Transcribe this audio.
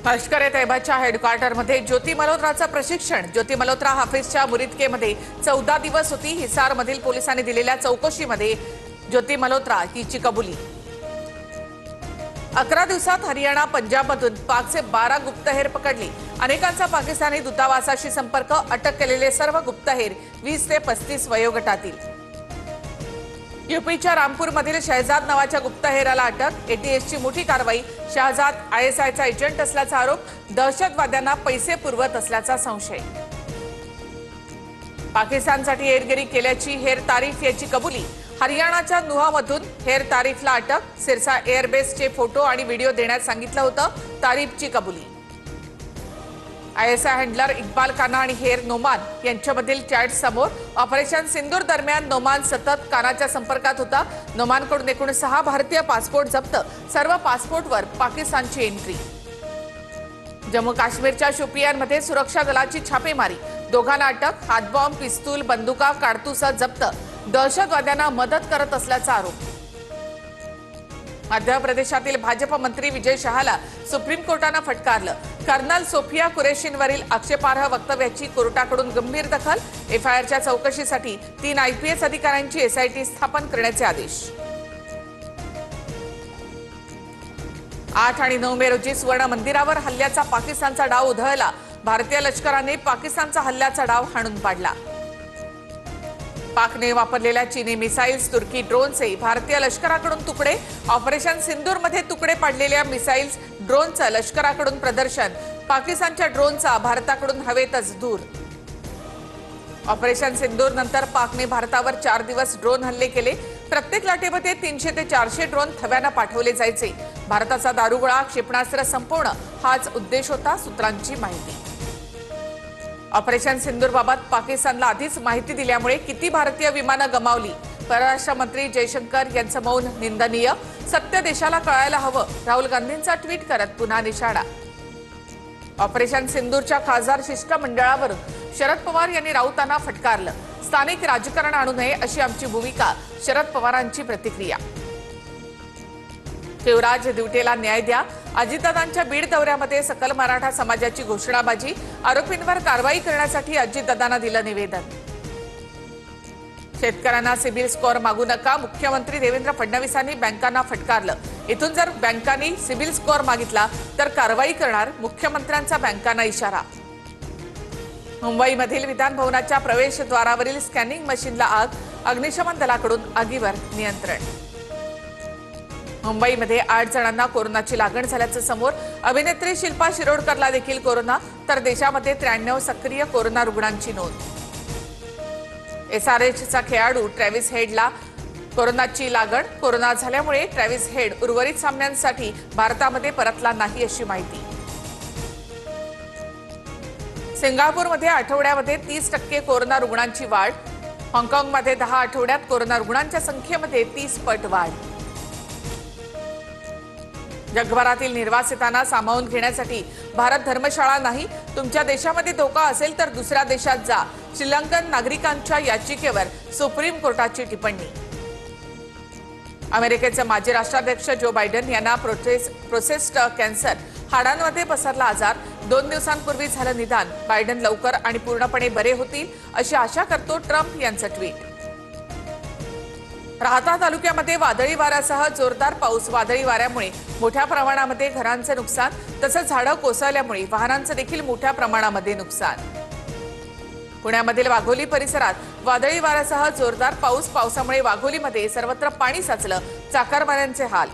लष्कर-ए-तैयबाच्या हेडक्वार्टरमध्ये ज्योती मल्होत्राचं प्रशिक्षण। ज्योती मल्होत्रा हाफिजच्या मुरिदकेमध्ये 14 दिवस होती। हिसारमधील पोलिसांनी दिलेल्या चौकशीमध्ये ज्योती मल्होत्रा हिची कबुली। 11 दिवसात हरियाणा पंजाबमधून पाकचे 12 गुप्तहेर पकडले। अनेकांचा पाकिस्तानी दूतावासाशी संपर्क। अटक केलेले सर्व गुप्तहेर 20 ते 35 वयोगटातील। यूपीच्या रामपूरमधील शहजाद नावाच्या गुप्तहेराला अटक। एटीएसची मोठी कारवाई। शहजाद आयएसआयचा एजंट असल्याचा आरोप। दहशतवाद्यांना पैसे पुरवत असल्याचा संशय। पाकिस्तानसाठी हेरगिरी केल्याची हेर तारीफ याची कबुली। हरियाणाच्या नुहामधून हेर तारीफला अटक। सिरसा एअरबेसचे फोटो आणि व्हिडिओ देण्यास सांगितलं होतं। तारीफची कबुली। आयएसआय हँडलर इक्बाल खाना आणि हेर नोमान यांच्यामधील चॅट समोर। ऑपरेशन सिंदूर दरम्यान नोमान सतत खानाच्या संपर्कात होता। नोमानकडून एकूण 6 भारतीय पासपोर्ट जप्त। सर्व पासपोर्टवर पाकिस्तानची एंट्री। जम्मू काश्मीरच्या शोपियानमध्ये सुरक्षा दलाची छापेमारी। दोघांना अटक। हातबॉम्ब, पिस्तूल, बंदुका, काडतुसं जप्त। दहशतवाद्यांना मदत करत असल्याचा आरोप। मध्य प्रदेशातील भाजप मंत्री विजय शहाला सुप्रीम कोर्टानं फटकारलं। कर्नल सोफिया कुरेशींवरील आक्षेपार्ह वक्तव्याची कोर्टाकडून गंभीर दखल। एफआयआरच्या चौकशीसाठी 3 आयपीएस अधिकाऱ्यांची एसआयटी स्थापन करण्याचे आदेश। 8 आणि 9 मे रोजी सुवर्ण मंदिरावर हल्ल्याचा पाकिस्तानचा डाव उधळला। भारतीय लष्कराने पाकिस्तानचा हल्ल्याचा डाव हाणून पाडला। पाकने वापरलेल्या चीनी मिसाइल्स, तुर्की ड्रोनचे भारतीय लष्कराकडून तुकडे। ऑपरेशन सिंदूरमध्ये तुकडे पाडलेल्या मिसाइल्स, ड्रोनचं लष्कराकडून प्रदर्शन। पाकिस्तानच्या ड्रोनचा भारताकडून हवेतच धूर। ऑपरेशन सिंदूर नंतर पाकने भारतावर 4 दिवस ड्रोन हल्ले केले। प्रत्येक लाटेमध्ये 300 ते 400 ड्रोन थव्यानं पाठवले जायचे। भारताचा दारुगोळा, क्षेपणास्त्र संपवणं हाच उद्देश होता, सूत्रांची माहिती। ऑपरेशन सिंदूरबाबत पाकिस्तानला आधीच माहिती दिल्यामुळे किती भारतीय विमानं गमावली। परराष्ट्र मंत्री जयशंकर यांचं मौन निंदनीय। सत्य देशाला कळायला हवं। राहुल गांधींचा ट्विट करत पुन्हा निशाणा। ऑपरेशन सिंदूरच्या खासदार शिष्टमंडळावरून शरद पवार यांनी राऊतांना फटकारलं। स्थानिक राजकारण आणू नये अशी आमची भूमिका। शरद पवारांची प्रतिक्रिया। शिवराज दिवटेला न्याय द्या। अजितदादांच्या बीड दौऱ्यामध्ये सकल मराठा समाजाची घोषणाबाजी। आरोपींवर कारवाई करण्यासाठी अजितदादांना दिलं निवेदन। शेतकऱ्यांना सिबिल स्कोअर मागू नका। मुख्यमंत्री देवेंद्र फडणवीसांनी बँकांना फटकारलं। इथून जर बँकांनी सिबिल स्कोअर मागितला तर कारवाई करणार, मुख्यमंत्र्यांचा बँकांना इशारा। मुंबईमधील विधान भवनाच्या प्रवेशद्वारावरील स्कॅनिंग मशीनला आग। अग्निशमन दलाकडून आगीवर नियंत्रण। मुंबईमध्ये 8 जणांना कोरोनाची लागण झाल्याचं समोर। अभिनेत्री शिल्पा शिरोडकरला देखील कोरोना, तर देशामध्ये 93 सक्रिय कोरोना रुग्णांची नोंद। एसआरएचचा खेळाडू ट्रॅव्हिस हेडला कोरोनाची लागण। कोरोना झाल्यामुळे ट्रॅव्हिस हेड उर्वरित सामन्यांसाठी भारतामध्ये परतला नाही अशी माहिती। सिंगापूरमध्ये आठवड्यामध्ये 30% कोरोना रुग्णांची वाढ। हाँगकाँगमध्ये 10 आठवड्यात कोरोना रुग्णांच्या संख्येमध्ये 30 पट वाढ। जगभरातील निर्वासितांना सामावून घेण्यासाठी भारत धर्मशाळा नाही। तुमच्या देशामध्ये धोका असेल तर दुसऱ्या देशात जा। श्रीलंकन नागरिकांच्या याचिकेवर सुप्रीम कोर्टाची टिप्पणी। अमेरिकेचे माजी राष्ट्राध्यक्ष जो बायडन यांना प्रोस्टेट कॅन्सर, हाडांमध्ये पसरला आजार। 2 दिवसांपूर्वी झालं निदान। बायडन लवकर आणि पूर्णपणे बरे होतील अशी आशा करतो, ट्रम्प यांचं ट्विट। राहता तालुक्यामध्ये वादळी वाऱ्यासह जोरदार पाऊस। वादळी वाऱ्यामुळे मोठ्या प्रमाणामध्ये घरांचे नुकसान, तसंच झाडं कोसळल्यामुळे वाहनांचं देखील मोठ्या प्रमाणामध्ये नुकसान। पुण्यामधील वाघोली परिसरात वादळी वाऱ्यासह जोरदार पाऊस। पावसामुळे वाघोलीमध्ये सर्वत्र पाणी साचलं। चाकरमान्यांचे हाल।